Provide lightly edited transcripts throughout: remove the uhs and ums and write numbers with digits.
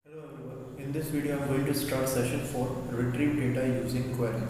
Hello everyone. In this video I am going to start session 4, retrieve data using query.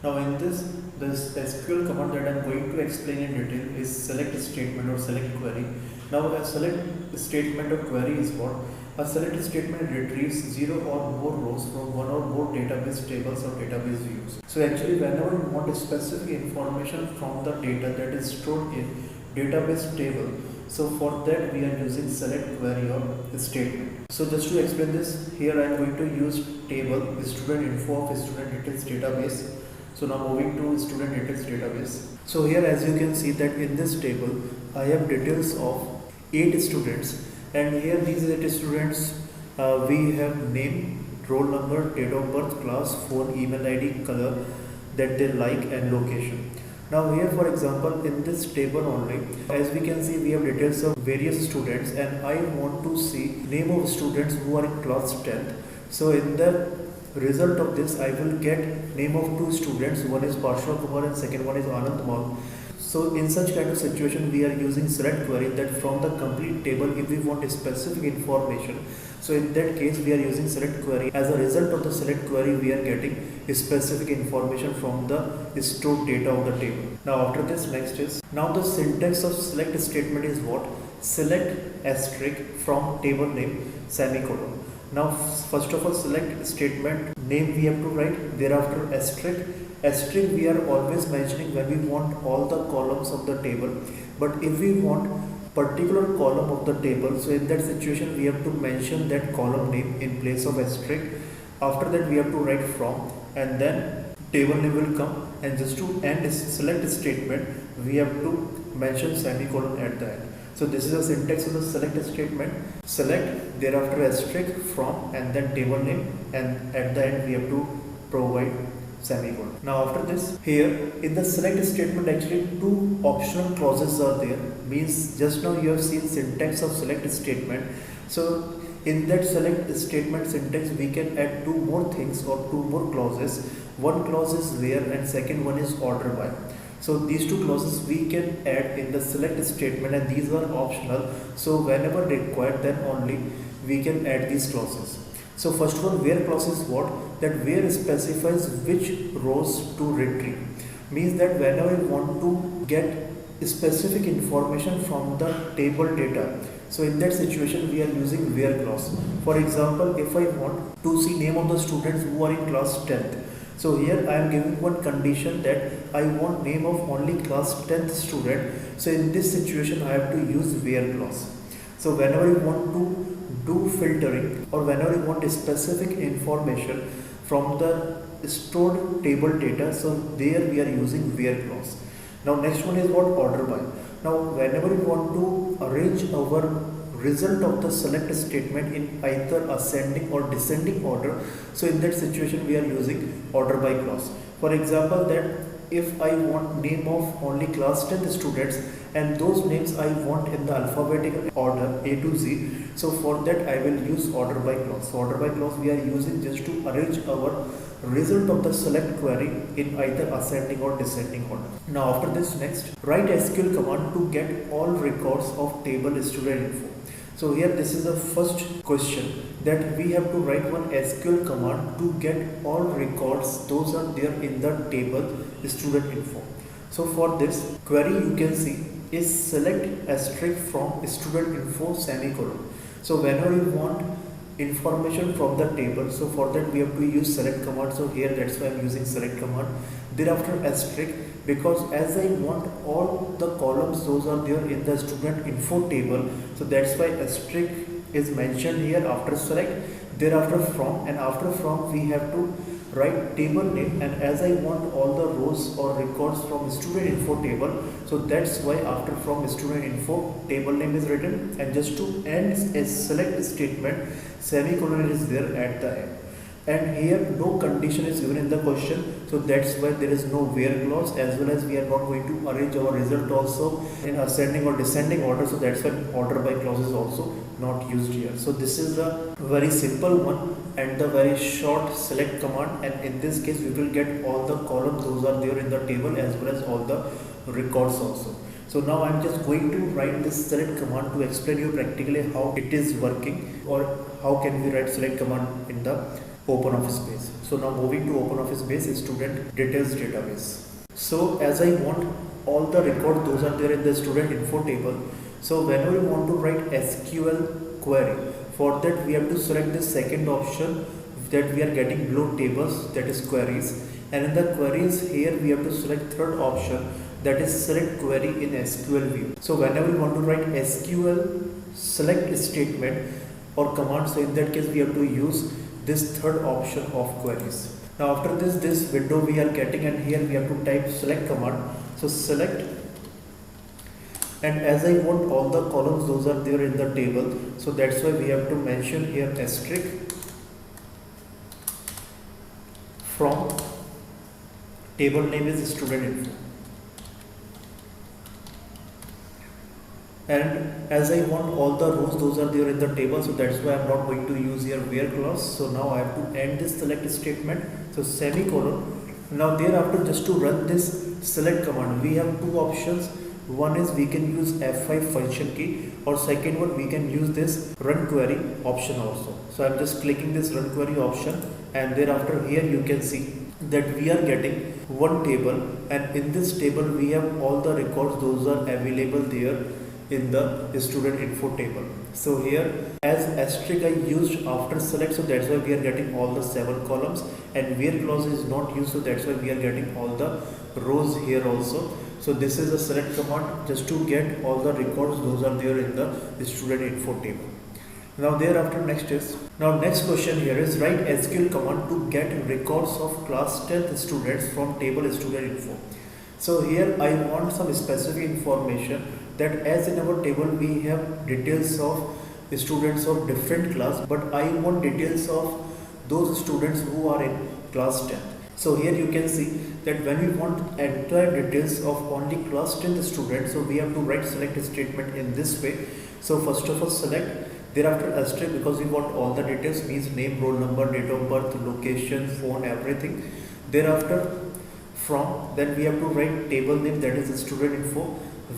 Now in this SQL command that I am going to explain in detail is select statement or select query. Now a select statement or query is what? A select statement retrieves 0 or more rows from one or more database tables or database views. So actually whenever you want a specific information from the data that is stored in database table, so for that we are using select query or statement. So just to explain this, here I am going to use table student info of student details database. So now moving to student details database. So here as you can see that in this table I have details of 8 students, and here these 8 students we have name, roll number, date of birth, class, phone, email ID, color that they like, and location. Now here for example in this table only, as we can see we have details of various students, and I want to see name of students who are in class 10th. So in the result of this I will get name of 2 students, one is Parshva Kumar and second one is Anand Mal. So in such kind of situation we are using select query, that from the complete table if we want a specific information, so in that case we are using select query. As a result of the select query we are getting a specific information from the stored data of the table. Now after this, next is, now the syntax of select statement is what? Select asterisk from table name semicolon. Now first of all select statement name we have to write, thereafter asterisk. Asterisk we are always mentioning when we want all the columns of the table, but if we want particular column of the table, so in that situation we have to mention that column name in place of asterisk. After that we have to write from, and then table name will come, and just to end select statement we have to mention semicolon at the end. So this is the syntax of the select statement: select, thereafter asterisk, from, and then table name, and at the end we have to provide semicolon. Now after this, here in the select statement actually 2 optional clauses are there. Means just now you have seen syntax of select statement. So in that select statement syntax we can add 2 more things or 2 more clauses. One clause is where and second one is order by. So these 2 clauses we can add in the select statement, and these are optional. So whenever required then only we can add these clauses. So first one, where clause is what? That where specifies which rows to retrieve. Means that whenever we want to get specific information from the table data, so in that situation we are using where clause. For example, if I want to see name of the students who are in class 10th, so here I am giving one condition that I want name of only class 10th student. So in this situation I have to use where clause. So whenever you want to do filtering, or whenever you want a specific information from the stored table data, so there we are using where clause. Now next one is what? Order by. Now whenever you want to arrange our result of the select statement in either ascending or descending order, so in that situation we are using order by clause. For example, that if I want name of only class 10th students, and those names I want in the alphabetical order A to Z, so for that I will use order by clause. So order by clause we are using just to arrange our result of the select query in either ascending or descending order. Now after this, next, write SQL command to get all records of table student info. So here this is the first question, that we have to write one SQL command to get all records, those are there in the table student info. So for this query you can see is select asterisk from student info semicolon. So whenever you want information from the table, so for that we have to use select command. So here that's why I'm using select command. Thereafter asterisk, because as I want all the columns those are there in the student info table, so that's why asterisk is mentioned here after select. Thereafter from, and after from we have to write table name, and as I want all the rows or records from student info table, so that's why after from student info table name is written, and just to end a select statement semicolon is there at the end. And here no condition is given in the question, so that's why there is no where clause, as well as we are not going to arrange our result also in ascending or descending order, so that's why order by clause is also not used here. So this is the very simple one and the very short select command, and in this case we will get all the columns those are there in the table as well as all the records also. So now I'm just going to write this select command to explain you practically how it is working, or how can we write select command in the OpenOffice base. So now moving to OpenOffice base, student details database. So as I want all the records, those are there in the student info table. So whenever we want to write SQL query, for that we have to select the second option that we are getting below tables, that is queries, and in the queries here we have to select third option, that is select query in SQL view. So whenever we want to write SQL select statement or command, so in that case we have to use this third option of queries. Now after this window we are getting, and here we have to type select command. So select, and as I want all the columns, those are there in the table, so that's why we have to mention here asterisk from table name is student info. And as I want all the rows, those are there in the table, so that's why I'm not going to use here where clause. So now I have to end this select statement, so semicolon. Now thereafter, just to run this select command, we have two options. One is we can use F5 function key, or second one we can use this run query option also. So I'm just clicking this run query option, and thereafter here you can see that we are getting one table, and in this table we have all the records, those are available there in the student info table. So here as asterisk I used after select, so that's why we are getting all the 7 columns, and where clause is not used, so that's why we are getting all the rows here also. So this is a select command just to get all the records, those are there in the student info table. Now thereafter next question here is write SQL command to get records of class 10th students from table student info. So here I want some specific information, that as in our table we have details of students of different class, but I want details of those students who are in class 10. So here you can see that when we want entire details of only class 10th students, so we have to write select statement in this way. So first of all select, thereafter asterisk, because we want all the details, means name, roll number, date of birth, location, phone, everything. Thereafter from, then we have to write table name, that is student info,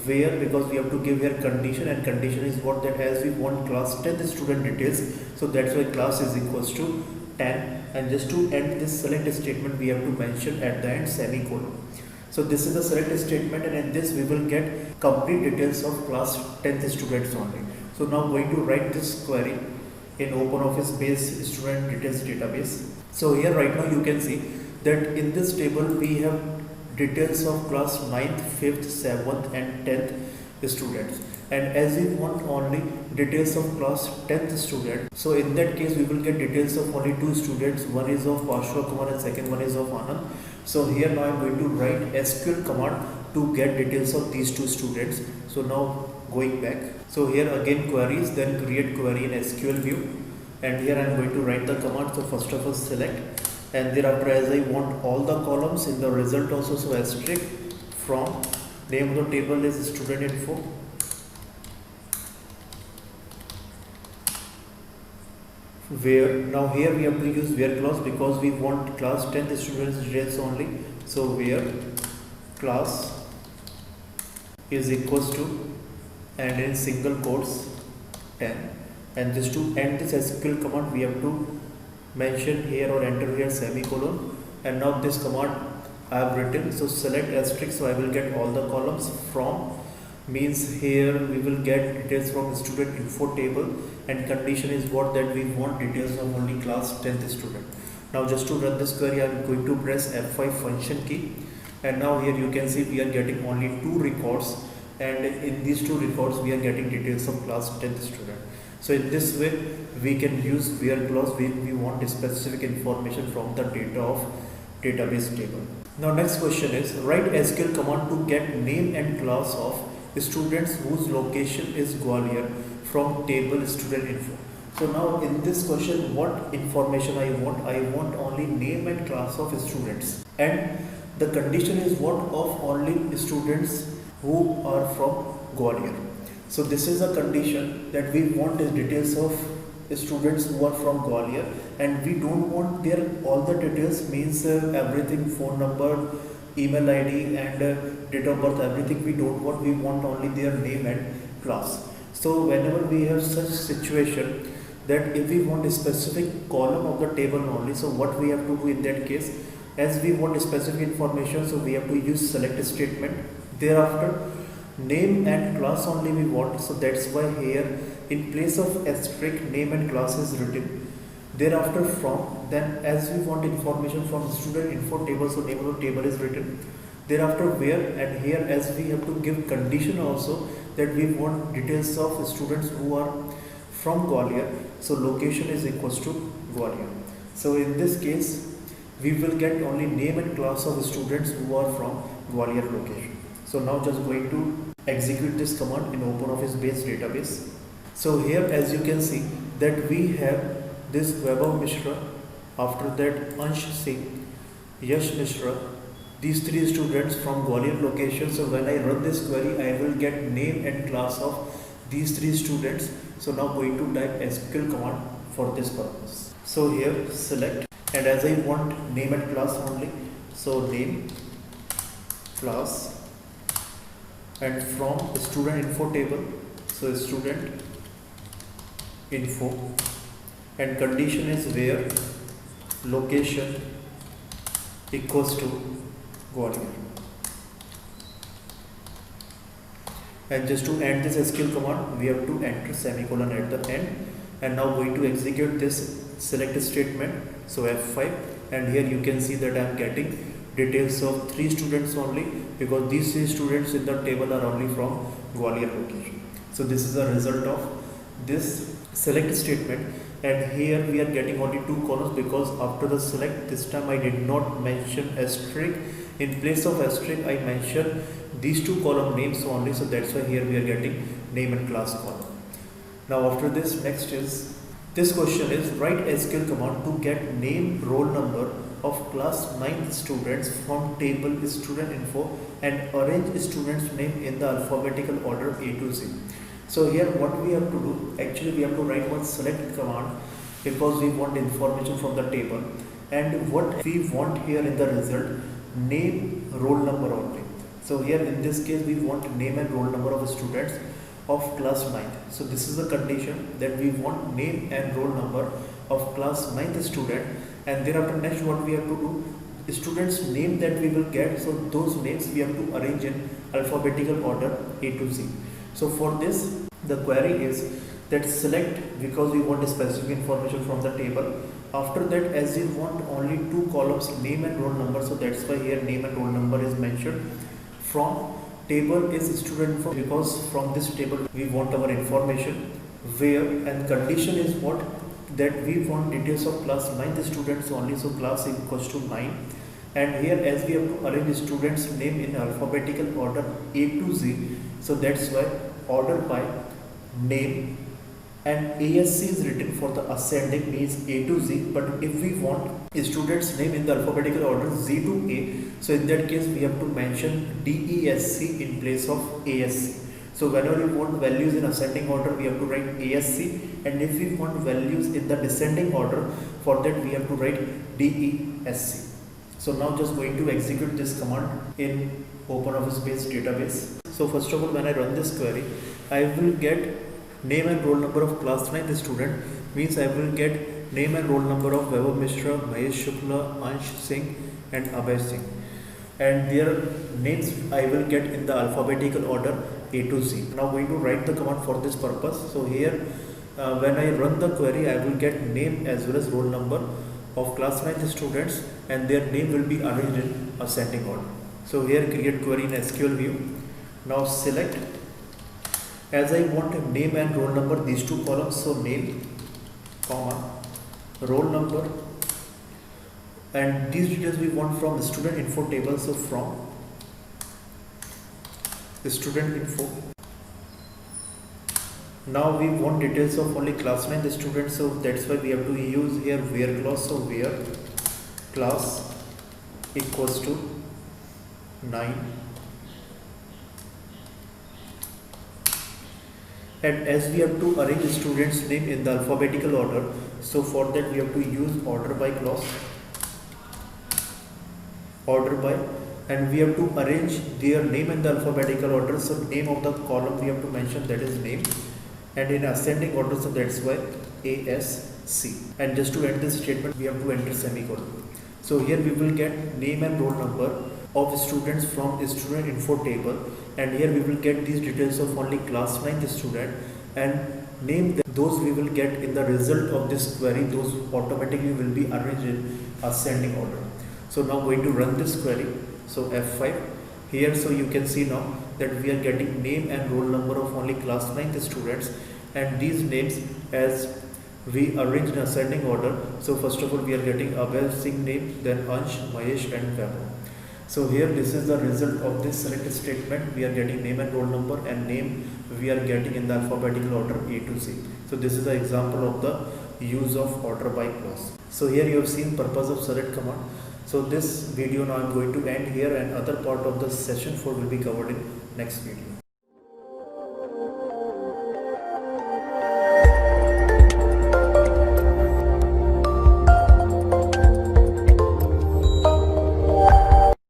where, because we have to give here condition, and condition is what, that as we want class 10th student details, so that's why class is equals to 10, and just to end this select statement we have to mention at the end semicolon. So this is the select statement, and in this we will get complete details of class 10th students only. So now going to write this query in OpenOffice base student details database. So here right now you can see that in this table we have details of class 9th, 5th, 7th and 10th students, and as we want only details of class 10th student, so in that case we will get details of only 2 students, one is of Pashwa Kumar and second one is of Anand. So here now I am going to write SQL command to get details of these 2 students. So now going back, so here again queries, then create query in SQL view, and here I am going to write the command. So first of all select, and thereafter as I want all the columns in the result also, so asterisk from name of the table is student info, where, now here we have to use where clause because we want class 10th students details only. So where class is equals to, and in single quotes 10, and just to end this SQL command we have to mention here or enter here semicolon. And now this command I have written, so select asterisk, so I will get all the columns from, means here we will get details from student info table, and condition is what, that we want details of only class 10th student. Now just to run this query I am going to press F5 function key, and now here you can see we are getting only 2 records, and in these 2 records we are getting details of class 10th student. So in this way we can use where clause when we want specific information from the data of database table. Now next question is write SQL command to get name and class of students whose location is Gwalior from table student info. So now in this question what information I want only name and class of students, and the condition is what, of only students who are from Gwalior. So this is a condition that we want is details of students who are from Gwalior, and we don't want their all the details, means everything, phone number, email ID and date of birth, everything we don't want. We want only their name and class. So whenever we have such situation that if we want a specific column of the table only, so what we have to do in that case, as we want a specific information, so we have to use select statement. Thereafter name and class only we want, so that's why here in place of asterisk name and class is written. Thereafter from, then as we want information from student info table, so name of the table is written. Thereafter where, and here as we have to give condition also that we want details of students who are from Gwalior, so location is equals to Gwalior. So in this case we will get only name and class of students who are from Gwalior location. So now just going to execute this command in OpenOffice base database. So here as you can see that we have this Vaibhav Mishra, after that Ansh Singh, Yash Mishra, these three students from Gwalior location. So when I run this query, I will get name and class of these three students. So now going to type SQL command for this purpose. So here select, and as I want name and class only, so name, class, and from student info table, so student info, and condition is where location equals to Gwalior. And just to end this SQL command, we have to enter semicolon at the end. And now going to execute this select statement, so F5, and here you can see that I am getting details of 3 students only, because these 3 students in the table are only from Gwalior location. So this is a result of this select statement, and here we are getting only 2 columns because after the select this time I did not mention asterisk. In place of asterisk I mentioned these 2 column names only, so that's why here we are getting name and class column. Now after this, next is this question is write SQL command to get name, roll number of class 9th students from table student info and arrange students name in the alphabetical order A to Z. So here what we have to do, actually we have to write one select command because we want information from the table, and what we want here in the result, name, roll number only. So here in this case we want name and roll number of students of class 9th. So this is the condition that we want name and roll number of class 9th student, and thereafter next what we have to do, students name that we will get, so those names we have to arrange in alphabetical order A to Z. So for this the query is that select, because we want a specific information from the table. After that, as we want only 2 columns name and roll number, so that's why here name and roll number is mentioned. From table is student info, because from this table we want our information. Where, and condition is what, that we want details of class 9th students only, so class equals to 9. And here as we have to arrange students name in alphabetical order A to Z, so that's why order by name, and ASC is written for the ascending, means A to Z. But if we want a student's name in the alphabetical order Z to A, so in that case we have to mention DESC in place of ASC. So whenever we want values in ascending order, we have to write ASC, and if we want values in the descending order, for that we have to write DESC. So now just going to execute this command in OpenOffice base database. So first of all, when I run this query, I will get name and roll number of class 9th student, means I will get name and roll number of Vaibhav Mishra, Mahesh Shukla, Ansh Singh and Abhay Singh, and their names I will get in the alphabetical order A to Z. Now going to write the command for this purpose. So here when I run the query, I will get name as well as roll number of class 9th students, and their name will be arranged in ascending order. So here create query in SQL view. Now select, as I want name and roll number, these 2 columns, so name, comma, roll number, and these details we want from student info table, so from the student info. Now we want details of only class 9 students, so that's why we have to use here where clause. So where class equals to 9, and as we have to arrange students name in the alphabetical order, so for that we have to use order by clause, order by and we have to arrange their name in the alphabetical order. So name of the column we have to mention, that is name, and in ascending order, so that's why ASC. And just to end this statement, we have to enter semicolon. So here we will get name and roll number of students from student info table, and here we will get these details of only class 9 student, and name them. Those we will get in the result of this query. Those automatically will be arranged in ascending order. So now going to run this query. So F5 here, so you can see now that we are getting name and roll number of only class 9 students, and these names as we arrange in ascending order. So first of all we are getting Abhay Singh name, then Ansh, Mahesh and Vaibhav. So here this is the result of this select statement. We are getting name and roll number, and name we are getting in the alphabetical order A to Z. So this is the example of the use of order by clause. So here you have seen purpose of select command. So this video now I am going to end here, and other part of the session 4 will be covered in next video.